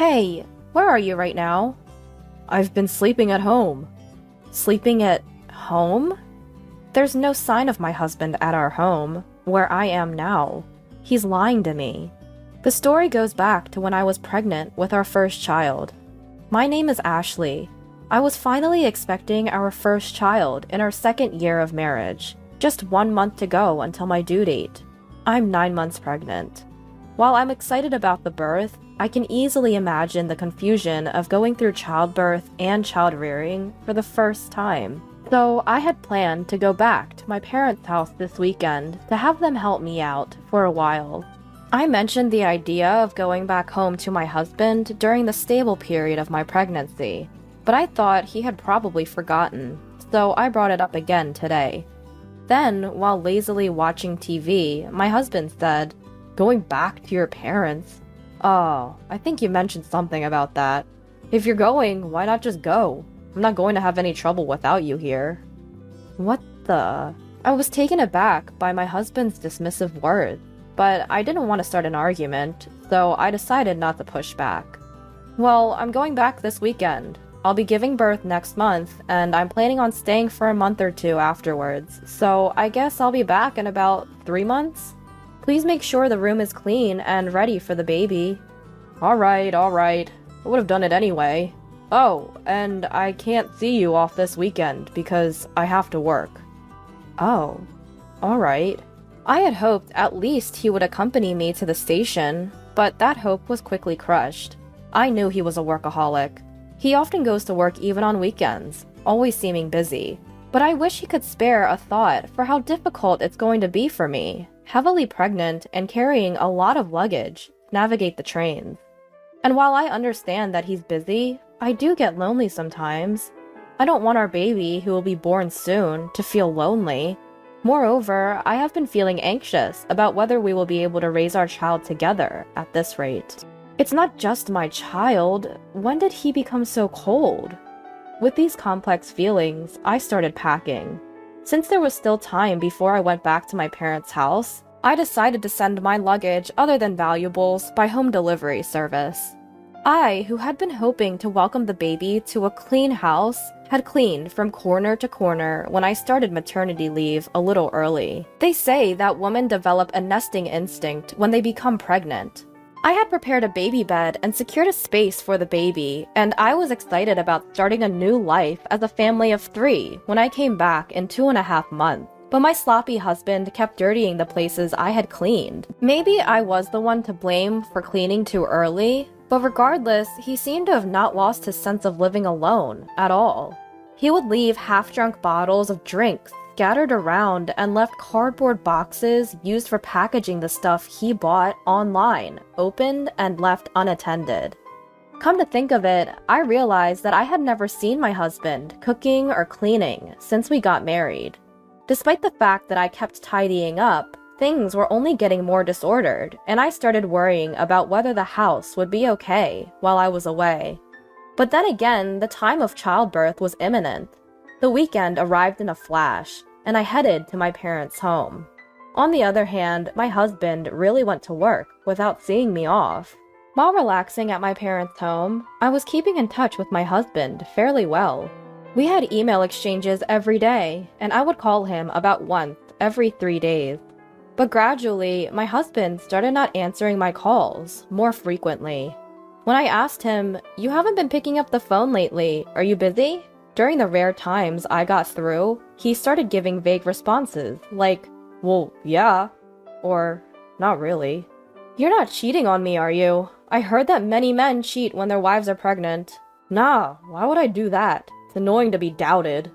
Hey, where are you right now? I've been sleeping at home. Sleeping at home? There's no sign of my husband at our home, where I am now. He's lying to me. The story goes back to when I was pregnant with our first child. My name is Ashley. I was finally expecting our first child in our second year of marriage, just 1 month to go until my due date. I'm 9 months pregnant. While I'm excited about the birth, I can easily imagine the confusion of going through childbirth and child-rearing for the first time. So I had planned to go back to my parents' house this weekend to have them help me out for a while. I mentioned the idea of going back home to my husband during the stable period of my pregnancy, but I thought he had probably forgotten, so I brought it up again today. Then, while lazily watching TV, my husband said, "Going back to your parents? Oh, I think you mentioned something about that. If you're going, why not just go? I'm not going to have any trouble without you here." What the? I was taken aback by my husband's dismissive words, but I didn't want to start an argument, so I decided not to push back. Well, I'm going back this weekend. I'll be giving birth next month, and I'm planning on staying for a month or two afterwards, so I guess I'll be back in about 3 months? Please make sure the room is clean and ready for the baby. Alright. I would have done it anyway. Oh, and I can't see you off this weekend because I have to work. Oh, alright. I had hoped at least he would accompany me to the station, but that hope was quickly crushed. I knew he was a workaholic. He often goes to work even on weekends, always seeming busy. But I wish he could spare a thought for how difficult it's going to be for me, heavily pregnant and carrying a lot of luggage, to navigate the trains. And while I understand that he's busy, I do get lonely sometimes. I don't want our baby, who will be born soon, to feel lonely. Moreover, I have been feeling anxious about whether we will be able to raise our child together at this rate. It's not just my child. When did he become so cold? With these complex feelings, I started packing. Since there was still time before I went back to my parents' house, I decided to send my luggage other than valuables by home delivery service. I, who had been hoping to welcome the baby to a clean house, had cleaned from corner to corner when I started maternity leave a little early. They say that women develop a nesting instinct when they become pregnant. I had prepared a baby bed and secured a space for the baby, and I was excited about starting a new life as a family of 3 when I came back in 2.5 months. But my sloppy husband kept dirtying the places I had cleaned. Maybe I was the one to blame for cleaning too early, but regardless, he seemed to have not lost his sense of living alone at all. He would leave half-drunk bottles of drinks scattered around and left cardboard boxes used for packaging the stuff he bought online, opened and left unattended. Come to think of it, I realized that I had never seen my husband cooking or cleaning since we got married. Despite the fact that I kept tidying up, things were only getting more disordered, and I started worrying about whether the house would be okay while I was away. But then again, the time of childbirth was imminent. The weekend arrived in a flash, and I headed to my parents' home. On the other hand, my husband really went to work without seeing me off. While relaxing at my parents' home, I was keeping in touch with my husband fairly well. We had email exchanges every day, and I would call him about once every 3 days. But gradually, my husband started not answering my calls more frequently. When I asked him, "You haven't been picking up the phone lately, are you busy?" During the rare times I got through, he started giving vague responses, like, "Well, yeah," or "Not really." "You're not cheating on me, are you? I heard that many men cheat when their wives are pregnant." "Nah, why would I do that? It's annoying to be doubted."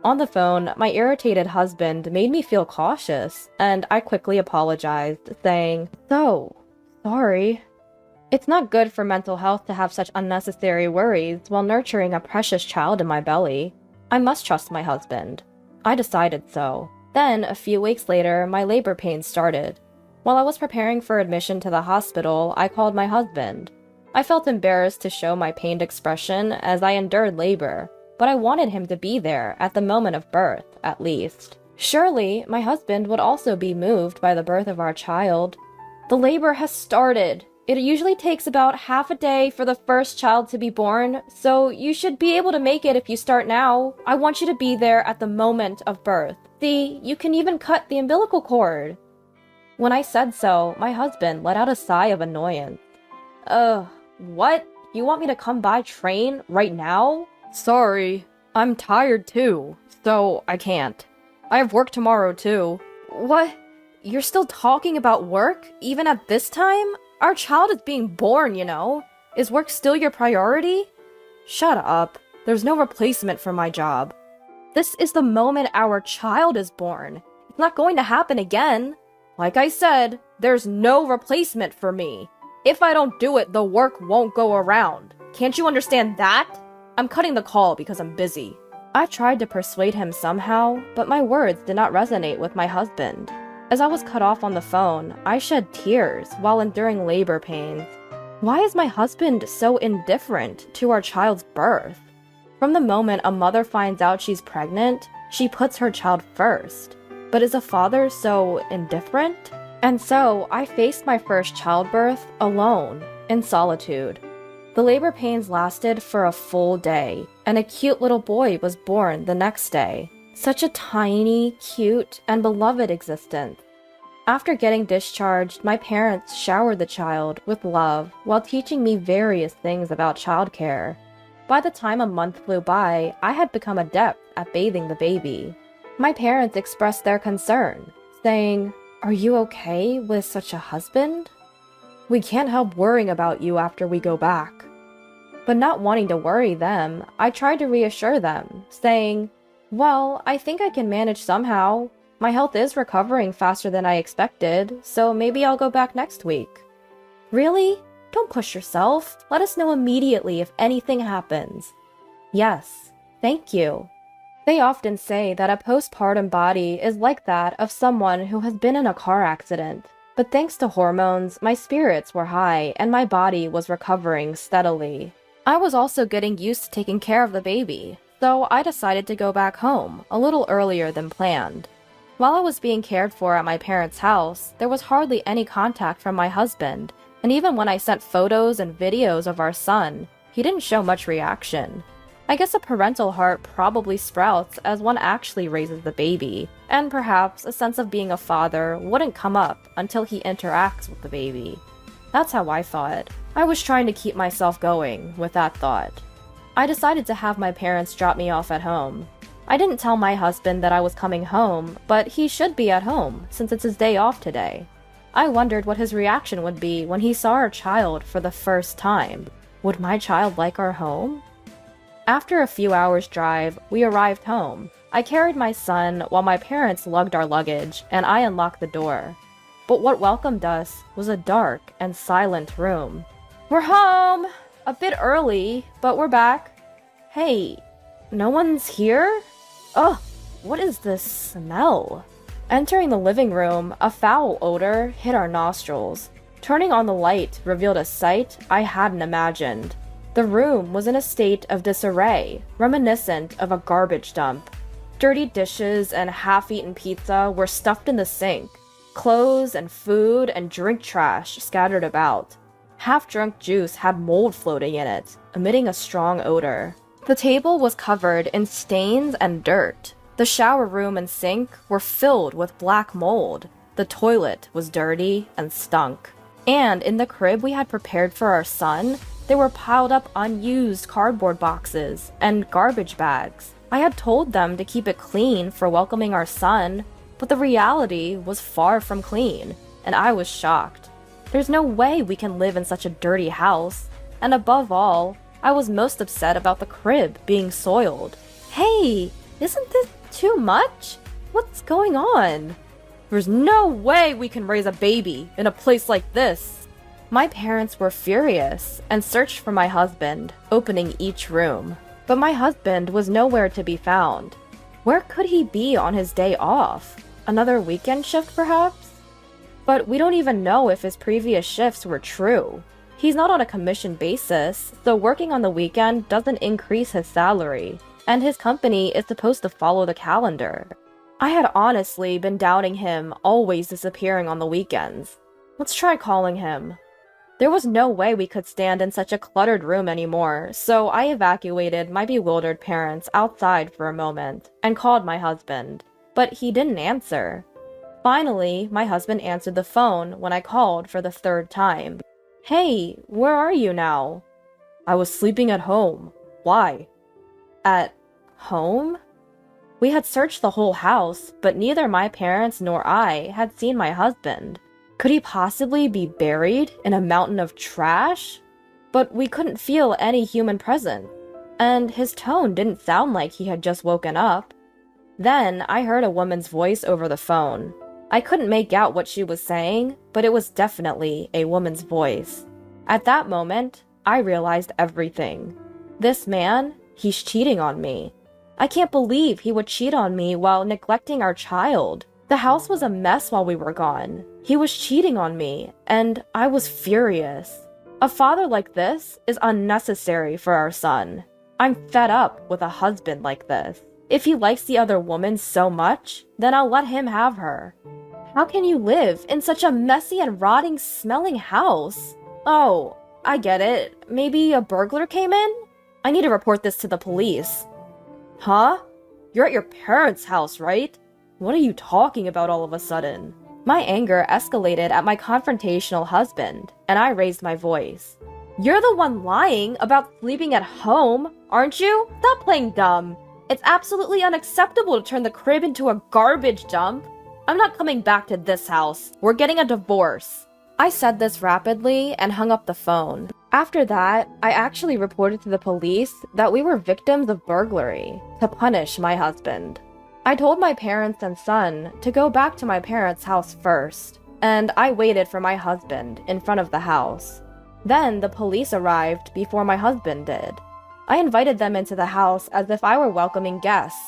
On the phone, my irritated husband made me feel cautious, and I quickly apologized, saying, "So, sorry." It's not good for mental health to have such unnecessary worries while nurturing a precious child in my belly. I must trust my husband. I decided so. Then, a few weeks later, my labor pains started. While I was preparing for admission to the hospital, I called my husband. I felt embarrassed to show my pained expression as I endured labor, but I wanted him to be there at the moment of birth, at least. Surely, my husband would also be moved by the birth of our child. "The labor has started," It usually takes about half a day for the first child to be born, so you should be able to make it if you start now. I want you to be there at the moment of birth. See, you can even cut the umbilical cord." When I said so, my husband let out a sigh of annoyance. What? You want me to come by train right now?" Sorry, I'm tired too, so I can't. I have work tomorrow too. What? You're still talking about work, even at this time? Our child is being born, you know. Is work still your priority? Shut up. There's no replacement for my job. This is the moment our child is born. It's not going to happen again. Like I said, there's no replacement for me. If I don't do it, the work won't go around. Can't you understand that? I'm cutting the call because I'm busy. I tried to persuade him somehow, but my words did not resonate with my husband. As I was cut off on the phone, I shed tears while enduring labor pains. Why is my husband so indifferent to our child's birth? From the moment a mother finds out she's pregnant, she puts her child first. But is a father so indifferent? And so, I faced my first childbirth alone, in solitude. The labor pains lasted for a full day, and a cute little boy was born the next day. Such a tiny, cute, and beloved existence. After getting discharged, my parents showered the child with love while teaching me various things about childcare. By the time a month flew by, I had become adept at bathing the baby. My parents expressed their concern, saying, "Are you okay with such a husband? We can't help worrying about you after we go back." But not wanting to worry them, I tried to reassure them, saying, "Well, I think I can manage somehow. My health is recovering faster than I expected, so maybe I'll go back next week." "Really? Don't push yourself. Let us know immediately if anything happens." "Yes, thank you." They often say that a postpartum body is like that of someone who has been in a car accident. But thanks to hormones, my spirits were high and my body was recovering steadily. I was also getting used to taking care of the baby, so I decided to go back home a little earlier than planned. While I was being cared for at my parents' house, there was hardly any contact from my husband, and even when I sent photos and videos of our son, he didn't show much reaction. I guess a parental heart probably sprouts as one actually raises the baby, and perhaps a sense of being a father wouldn't come up until he interacts with the baby. That's how I thought. I was trying to keep myself going with that thought. I decided to have my parents drop me off at home. I didn't tell my husband that I was coming home, but he should be at home since it's his day off today. I wondered what his reaction would be when he saw our child for the first time. Would my child like our home? After a few hours' drive, we arrived home. I carried my son while my parents lugged our luggage, and I unlocked the door. But what welcomed us was a dark and silent room. "We're home! A bit early, but we're back." "Hey, no one's here? Ugh, what is this smell?" Entering the living room, a foul odor hit our nostrils. Turning on the light revealed a sight I hadn't imagined. The room was in a state of disarray, reminiscent of a garbage dump. Dirty dishes and half-eaten pizza were stuffed in the sink. Clothes and food and drink trash scattered about. Half-drunk juice had mold floating in it, emitting a strong odor. The table was covered in stains and dirt. The shower room and sink were filled with black mold. The toilet was dirty and stunk. And in the crib we had prepared for our son, there were piled up unused cardboard boxes and garbage bags. I had told them to keep it clean for welcoming our son, but the reality was far from clean, and I was shocked. There's no way we can live in such a dirty house, and above all, I was most upset about the crib being soiled. Hey, isn't this too much? What's going on? There's no way we can raise a baby in a place like this. My parents were furious and searched for my husband, opening each room. But my husband was nowhere to be found. Where could he be on his day off? Another weekend shift, perhaps? But we don't even know if his previous shifts were true. He's not on a commission basis, so working on the weekend doesn't increase his salary, and his company is supposed to follow the calendar. I had honestly been doubting him always disappearing on the weekends. Let's try calling him. There was no way we could stand in such a cluttered room anymore, so I evacuated my bewildered parents outside for a moment and called my husband. But he didn't answer. Finally, my husband answered the phone when I called for the third time. "Hey, where are you now?" "I was sleeping at home. Why?" "At home?" We had searched the whole house, but neither my parents nor I had seen my husband. Could he possibly be buried in a mountain of trash? But we couldn't feel any human presence, and his tone didn't sound like he had just woken up. Then I heard a woman's voice over the phone. I couldn't make out what she was saying, but it was definitely a woman's voice. At that moment, I realized everything. This man, he's cheating on me. I can't believe he would cheat on me while neglecting our child. The house was a mess while we were gone. He was cheating on me, and I was furious. A father like this is unnecessary for our son. I'm fed up with a husband like this. If he likes the other woman so much, then I'll let him have her. How can you live in such a messy and rotting smelling house? Oh, I get it. Maybe a burglar came in? I need to report this to the police. Huh? You're at your parents' house, right? What are you talking about all of a sudden? My anger escalated at my confrontational husband, and I raised my voice. You're the one lying about sleeping at home, aren't you? Stop playing dumb. It's absolutely unacceptable to turn the crib into a garbage dump. I'm not coming back to this house. We're getting a divorce. I said this rapidly and hung up the phone. After that, I actually reported to the police that we were victims of burglary to punish my husband. I told my parents and son to go back to my parents' house first, and I waited for my husband in front of the house. Then the police arrived before my husband did. I invited them into the house as if I were welcoming guests,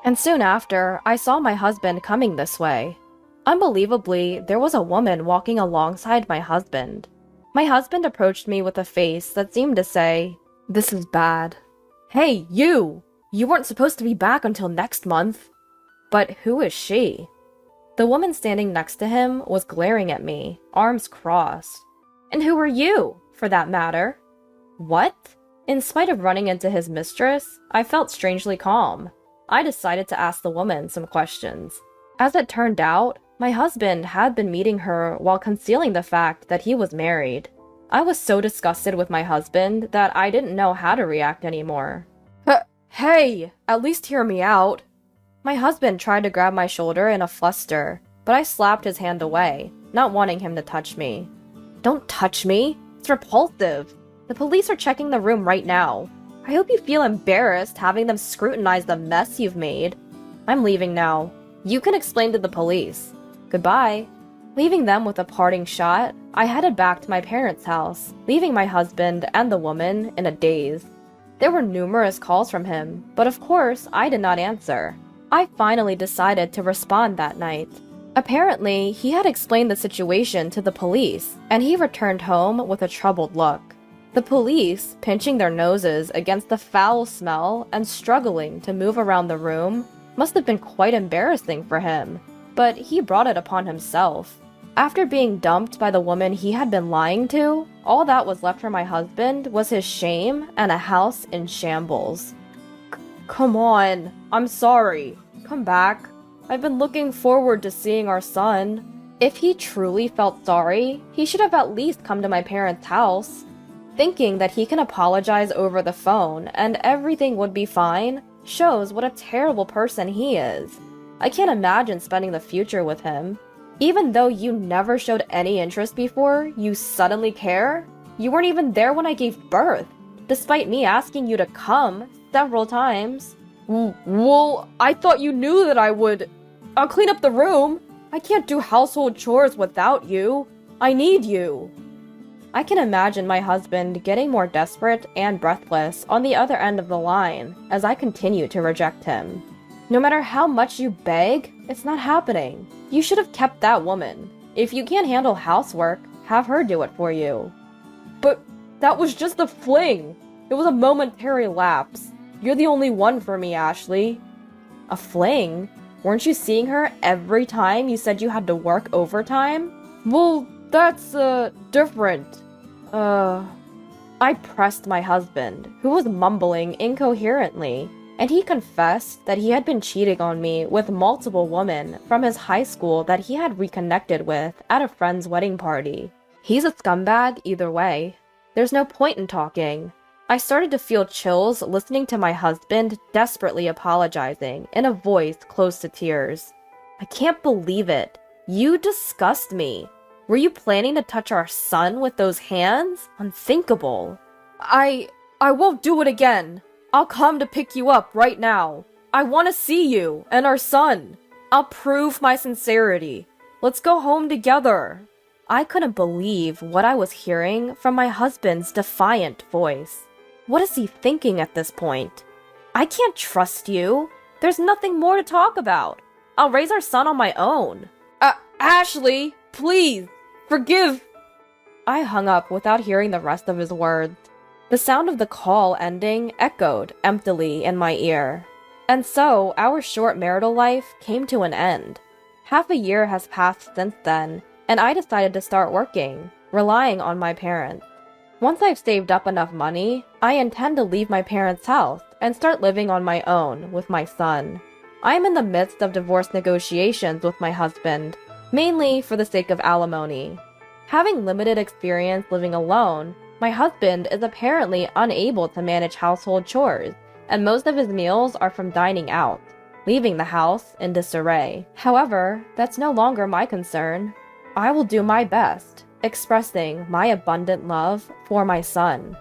and soon after, I saw my husband coming this way. Unbelievably, there was a woman walking alongside my husband. My husband approached me with a face that seemed to say, "This is bad." "Hey, you! You weren't supposed to be back until next month." But who is she? The woman standing next to him was glaring at me, arms crossed. And who are you, for that matter? What? In spite of running into his mistress, I felt strangely calm. I decided to ask the woman some questions. As it turned out, my husband had been meeting her while concealing the fact that he was married. I was so disgusted with my husband that I didn't know how to react anymore. Hey, at least hear me out. My husband tried to grab my shoulder in a fluster, but I slapped his hand away, not wanting him to touch me. Don't touch me. It's repulsive. The police are checking the room right now. I hope you feel embarrassed having them scrutinize the mess you've made. I'm leaving now. You can explain to the police. Goodbye. Leaving them with a parting shot, I headed back to my parents' house, leaving my husband and the woman in a daze. There were numerous calls from him, but of course I did not answer. I finally decided to respond that night. Apparently, he had explained the situation to the police, and he returned home with a troubled look. The police, pinching their noses against the foul smell and struggling to move around the room, must have been quite embarrassing for him, but he brought it upon himself. After being dumped by the woman he had been lying to, all that was left for my husband was his shame and a house in shambles. Come on, I'm sorry. Come back. I've been looking forward to seeing our son. If he truly felt sorry, he should have at least come to my parents' house. Thinking that he can apologize over the phone and everything would be fine shows what a terrible person he is. I can't imagine spending the future with him. Even though you never showed any interest before, you suddenly care? You weren't even there when I gave birth, despite me asking you to come several times. Well, I thought you knew that I would. I'll clean up the room. I can't do household chores without you. I need you. I can imagine my husband getting more desperate and breathless on the other end of the line as I continue to reject him. No matter how much you beg, it's not happening. You should have kept that woman. If you can't handle housework, have her do it for you. But that was just a fling. It was a momentary lapse. You're the only one for me, Ashley. A fling? Weren't you seeing her every time you said you had to work overtime? Well, that's, different. I pressed my husband, who was mumbling incoherently, and he confessed that he had been cheating on me with multiple women from his high school that he had reconnected with at a friend's wedding party. He's a scumbag either way. There's no point in talking. I started to feel chills listening to my husband desperately apologizing in a voice close to tears. I can't believe it. You disgust me. Were you planning to touch our son with those hands? Unthinkable. I won't do it again. I'll come to pick you up right now. I want to see you and our son. I'll prove my sincerity. Let's go home together. I couldn't believe what I was hearing from my husband's defiant voice. What is he thinking at this point? I can't trust you. There's nothing more to talk about. I'll raise our son on my own. Ashley, please, forgive. I hung up without hearing the rest of his words. The sound of the call ending echoed emptily in my ear. And so, our short marital life came to an end. Half a year has passed since then, and I decided to start working, relying on my parents. Once I've saved up enough money, I intend to leave my parents' house and start living on my own with my son. I am in the midst of divorce negotiations with my husband, mainly for the sake of alimony. Having limited experience living alone, my husband is apparently unable to manage household chores, and most of his meals are from dining out, leaving the house in disarray. However, that's no longer my concern. I will do my best, expressing my abundant love for my son.